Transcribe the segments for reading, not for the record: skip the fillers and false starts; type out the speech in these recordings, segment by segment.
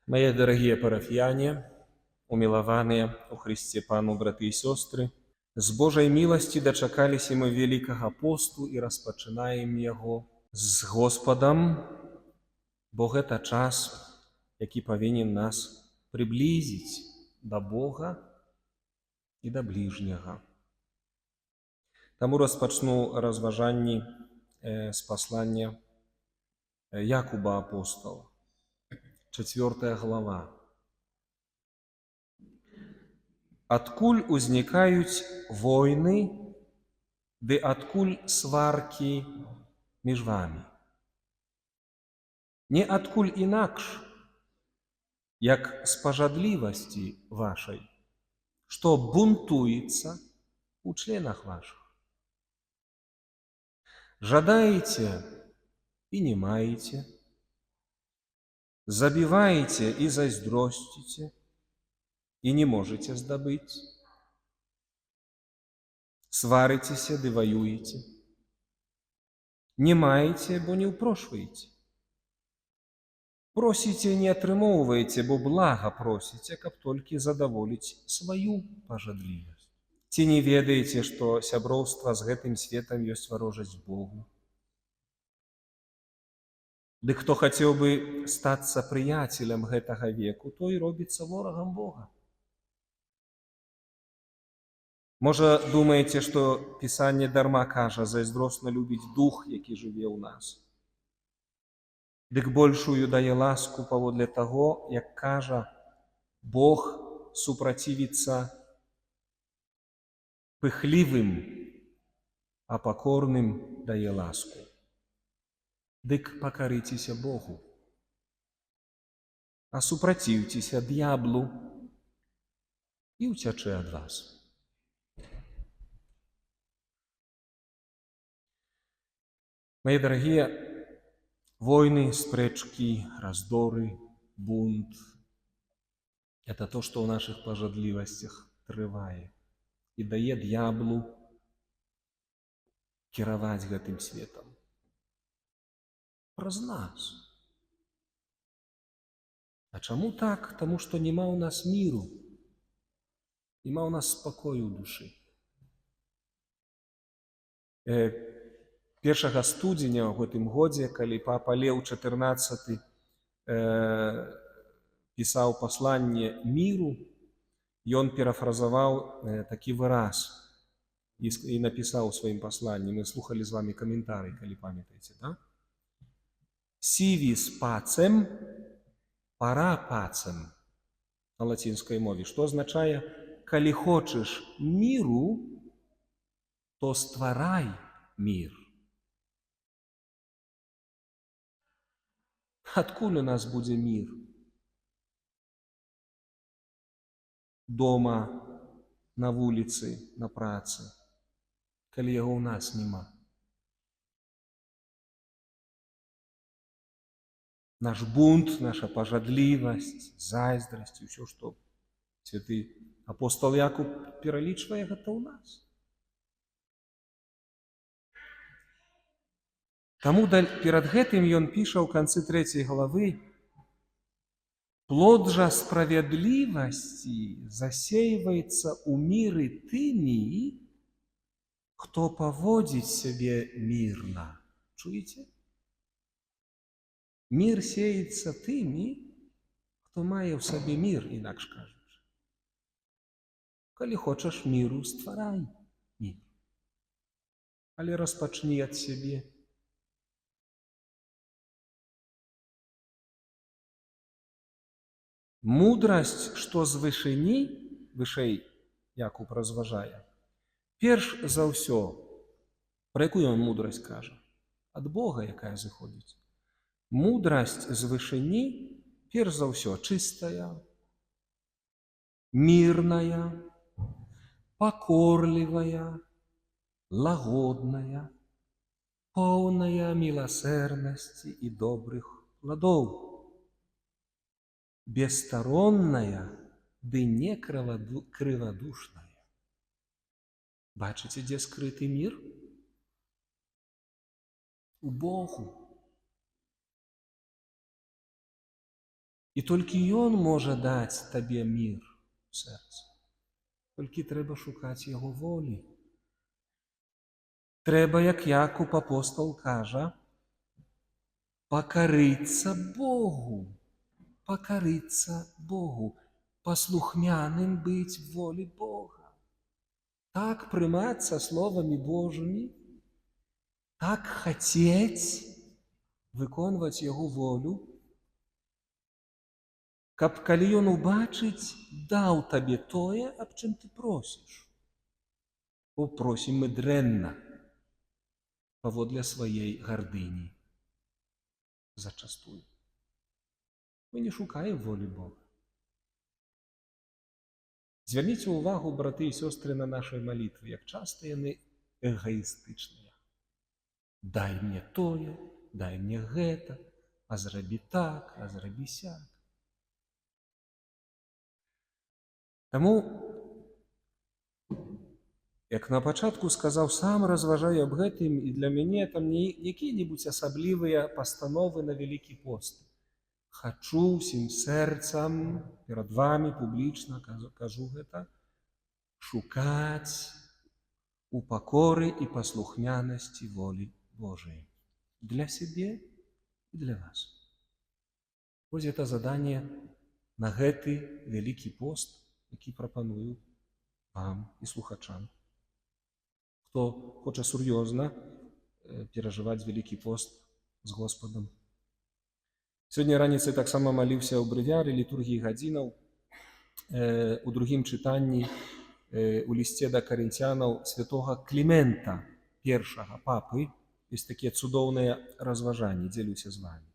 Мои дорогие парафияне, умилованные у Христе Пану браты и сестры, з Божай милости дачакаліся мы Великага посту і распачынаем яго з Господам, бо гэта час, які павінен нас приблизіць да Бога і да ближняга. Таму распачну разважанні з паслання Якуба апостала, 4 глава. Адкуль узнікаюць войны, ды адкуль сваркі між вамі? Не адкуль інакш, як з пажадлівасці вашай, што бунтуецца у членах вашых. Жадаеце і не маеце, забіваеце і зайздросціце, і не можаце здабыць. Сварыцеся ды ваюеце. Не маеце, бо не ўпрошваеце. Просіце, не атрымоўваеце, бо блага просіце, каб толькі задаволіць сваю пажадлівасць. Ці не ведаеце, што сяброўства з гэтым светам ёсць варожасць Богу? Ды хто хацеў бы стацца прыяцелем гэтага веку, той робіцца ворагам Бога. Можа, думаеце, што Пісанне дарма кажа, зайздросна любіць дух, які жыве ў нас. Дык большую дае ласку паводле таго, як кажа, Бог супрацівіцца пыхлівым, а пакорным дае ласку. Дык пакарыцеся Богу, а супраціўцеся д'яблу і ўцячэ ад вас. Мои дорогие, войны, спрэчкі, раздоры, бунт – это то, что в наших пожадливостях трывае и дае д'яблу кіраваць гэтым светом. Праз нас. А чаму так? Таму што нема ў нас міру, нема ў нас спакою ў душы. 1 студзеня ў гэтым годзе, калі папа Леў XIV пісаў пасланне міру, ён перафразаваў такі выраз і напісаў у сваім пасланні. Мы слухалі з вами каментарый, калі памятаеце, да? «Si vis pacem, para pacem» на лацінскай мове, што азначае «калі хочаш міру, то стварай мір». Адкуль у нас будзе мір? Дома, на вуліцы, на працы, калі яго ў нас няма. Наш бунт, наша пажадлівасць, зайздрасць, усё, што святы апостол Якуб пералічвае, гэта ў нас. Таму перад гэтым ён піша ў канцы 3 главы: «Плод жа справядлівасці засейваецца ў міры тымі, хто паводзіць сябе мірна». Чуеце? Мір сеецца тымі, хто мае ў сабе мір, інакш кажучы. Калі хочаш міру, стварай мір. Але распачні ад сябе. Мудрасць, што з вышыні, вышэй Якуб разважае, перш за ўсё, пра якую ён мудрасць кажа? Ад Бога, якая зыходзіць. Мудрасць з вышыні, перш за ўсё, чыстая, мірная, пакорлівая, лагодная, поўная міласэрнасці і добрых пладоў, бесстаронная, ды не крывадушная. Бачыце, дзе скрыты мір? У Богу. І толькі Ён можа даць табе мір у сэрцы. Толькі трэба шукаць Яго волі. Трэба, як Якуб апостол кажа, пакарыцца Богу, паслухмяным быць волі Бога. Так прымацца словамі Божымі, так хацець выконваць Яго волю, каб, калі Ён убачыць, даў табе тое, аб чым ты просіш. Бо просім мы дрэнна, паводле сваей гардыні. Зачастую. Мы не шукаем волі Бога. Звярніце ўвагу, браты і сёстры, на нашай малітвы, як часта яны эгаістычныя. Дай мне тое, дай мне гэта, а зрабі так, а зрабі сяк. Таму, як на пачатку сказаў, сам разважаю аб гэтым, і для мяне там не якія-небудзь асаблівыя пастановы на Вялікі пост. Хачу ўсім сэрцам, перад вамі публічна кажу гэта, шукаць у пакоры і паслухмянасці волі Божией. Для сябе і для вас. Вось гэта заданне на гэты Вялікі пост, які прапаную вам і слухачам. Хто хоча сур'ёзна перажываць Вялікі пост з Господам. Сёння раніцай таксама маліўся ў брывяры літургіі гадзінаў у другім чытанні у лісце да карынцянаў святога Клімента, першага папы. Ёсць такія цудоўныя разважанні, дзелюся з вамі.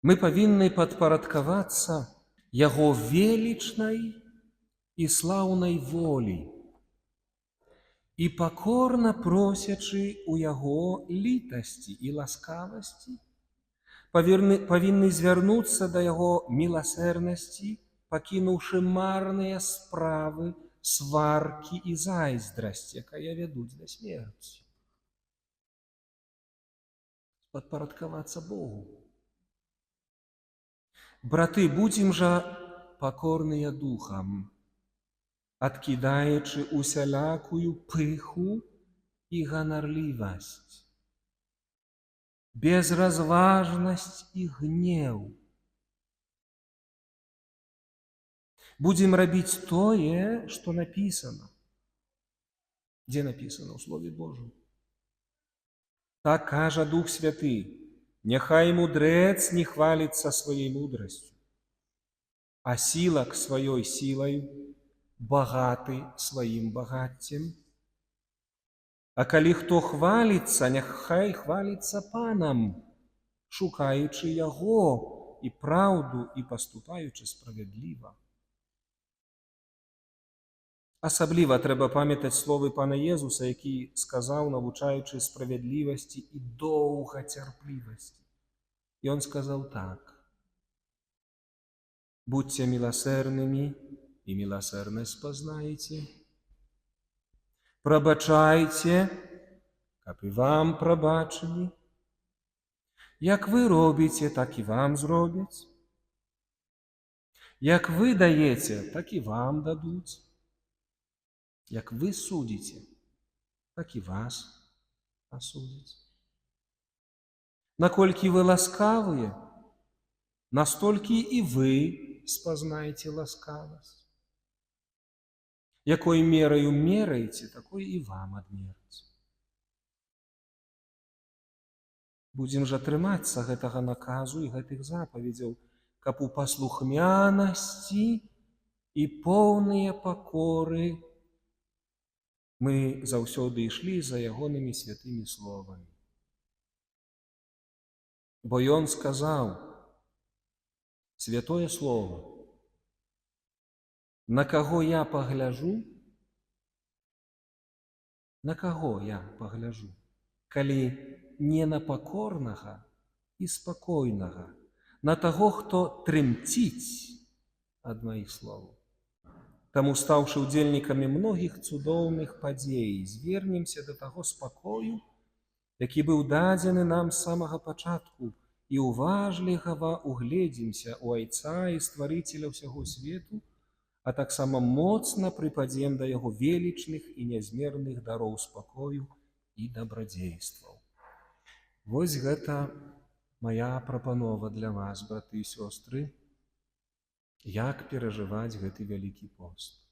Мы павінны падпарадкавацца Яго велічнай і слаўнай волі і пакорна просячы ў Яго літасці і ласкавасці, павінны звярнуцца да Яго міласэрнасці, пакінуўшы марныя справы, сваркі і зайздрасць, якая вядуць да смерці. Падпарадкавацца Богу. Браты, будзем жа пакорныя духам, адкідаючы усялякую пыху і ганарлівасць, безразважнасць і гнеў. Будзем рабіць тое, што напісана. Дзе напісана? У Слове Божым. Так кажа Дух Святы: няхай мудрэц не хваліцца сваёй мудрасцю, а сілак сваёй сілаю, багаты сваім багаццем. А калі хто хваліцца, няхай хваліцца Панам, шукаючы Яго і праўду і паступаючы справядліва. Асабліва трэба памятаць словы Пана Езуса, які сказаў, навучаючы справядлівасці і доўгацярплівасці. Ён сказаў так: будьце міласэрнымі, і міласэрнасць пазнаеце. Прабачайце, каб і вам прабачылі. Як вы робіце, так і вам зробяць. Як вы даеце, так і вам дадуць. Як вы судзіце, так і вас асудзяць. Наколькі вы ласкавыя, настолькі і вы спазнаеце ласкавасць. Якой мераю мераеце, такой і вам адмераць. Будзем жа трымацца гэтага наказу і гэтых запаведзяў, каб у паслухмянасці і поўныя пакоры мы заўсёды ішлі за ягонымі святымі словамі. Бо ён сказаў, святое слово: на каго я пагляжу, калі не на пакорнага і спакойнага, на таго, хто трымціць ад маіх словаў. Таму, стаўшы ўдзельнікамі многіх цудоўных падзей, звернемся да таго спакою, які быў дадзены нам з самага пачатку і уважліва угледзімся ў Айца і Стварыцеля ўсяго свету, а таксама моцна прыпадзем да Яго велічных і нязмерных дароў спакою і дабрадзействаў. Вось гэта моя прапанова для вас, браты і сёстры, як перажываць гэты вялікі пост.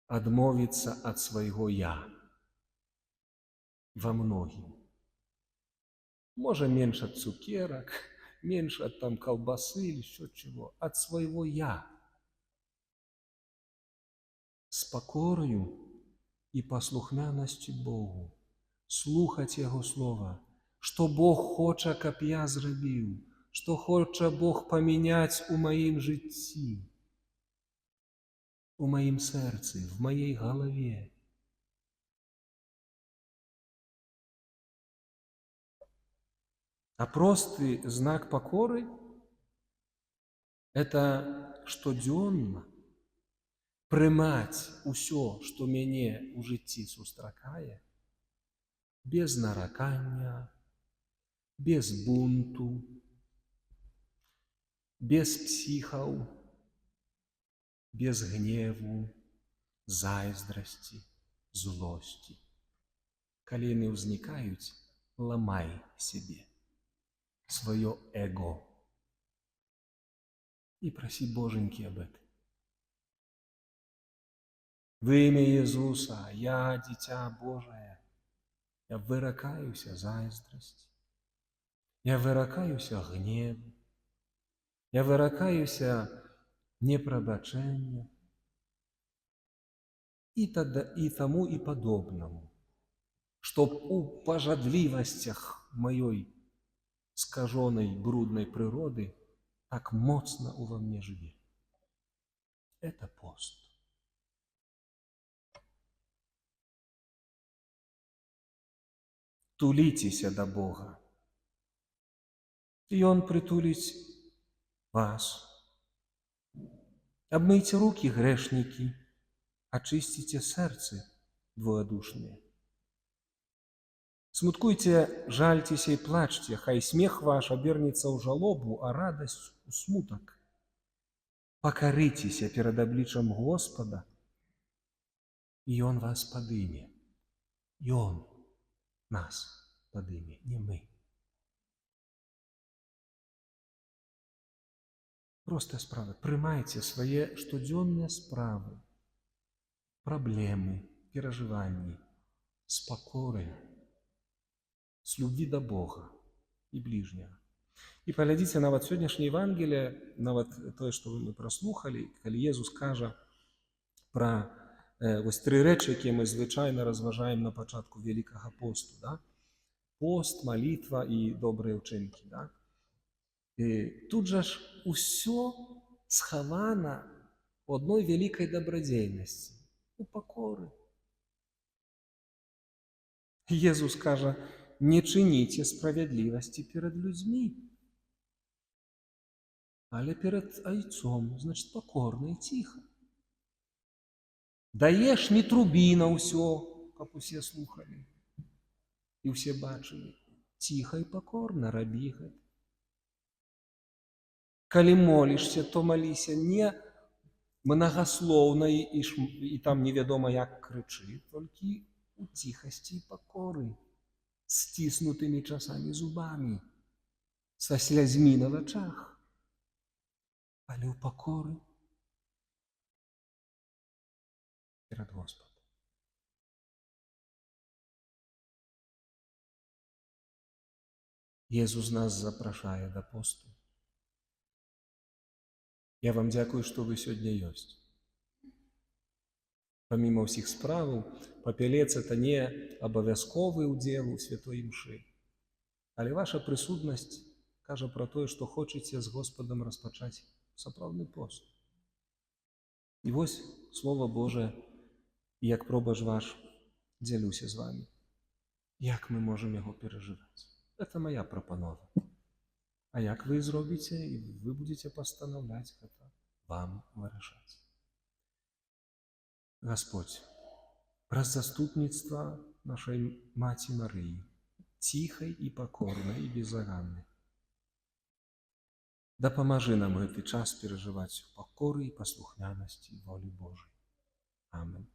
Адмовіцца ад свайго «я» во многім. Можа, менш ад цукерак, менш ад там колбасы или еще чего, ад своего «я». С покорою и послухмянностью Богу слухаць Яго слова, што Бог хоча, каб я зрабіў, што хоча Бог памяняць у маім жыцці, у маім сэрцы, в маей галаве. А просты знак покоры – это штодзённа прымаць усё, што мяне ў жыцці сустракае, без наракання, без бунту, без псіхаў, без гневу, зайздрасці, злосці. Калі яны ўзнікаюць, ламай сябе свое эго и проси Боженьки об этом. Во имя Иисуса, я, Дитя Божие, я выракаюся зайздрасти, я выракаюся гневу, я выракаюся непробачення и тому и подобному, чтоб у пожадливостях моей скаженной брудной природы так моцно во мне живе. Это пост. Туліцеся до Бога, и Он притулить вас. Обмыйте руки, грешники, очистите сердце двоедушные. Смуткуйте, жальтеся и плачьте, хай смех ваш обернется в жалобу, а радость у смуток. Покоритеся перед обличием Господа, и Он вас подыме. И Он нас подыме, не мы. Просто справа. Прымайте свои штодзённыя справы, проблемы, переживания с покорой, с любви до Бога и ближнего. И поглядите на сегодняшнее Евангелие, на то, что мы прослухали, когда Иисус скажет про ось три речі, які ми звичайно розважаємо на початку Великого посту. Да? Пост, молитва і добрі вчинки. Да? І тут же ж усе сховано в одной великой добродійності – у покори. Ісус каже, не чиніть справедливості перед людьми, але перед Айцом, значить покорно і тихо. Даєш, не трубі на ўсё, каб усе слухали і ўсе бачили. Тихо і покорно рабі гэта. Калі молішся, то моліся не многословно і там невядома як крычы, толькі у тихости і покоры, стиснутыми часами зубами, со слязьми на вачах, але у покоры перед Господом. Иисус нас запрашае до посту. Я вам дзякую, што вы сёння ёсць. Помимо ўсіх справаў, папелец – это не абавязковы ўдзел у святой імшы, але ваша прысутнасць кажа пра тое, што хочаце з Господам распачаць сапраўдны пост. І вось Слово Божие, як пробач ваш, дзялюся з вами. Як мы можам яго перажываць? Это моя прапанова. А як вы зробіце, і вы будете пастанаўляць гэта, вам вырашаць. Господь, праз заступніцтва нашай Маці Марыі, ціхай і пакорнай і беззаганнай. Дапамажы нам гэты час перажываць у пакоры і паслухмянасці волі Божай. Амин.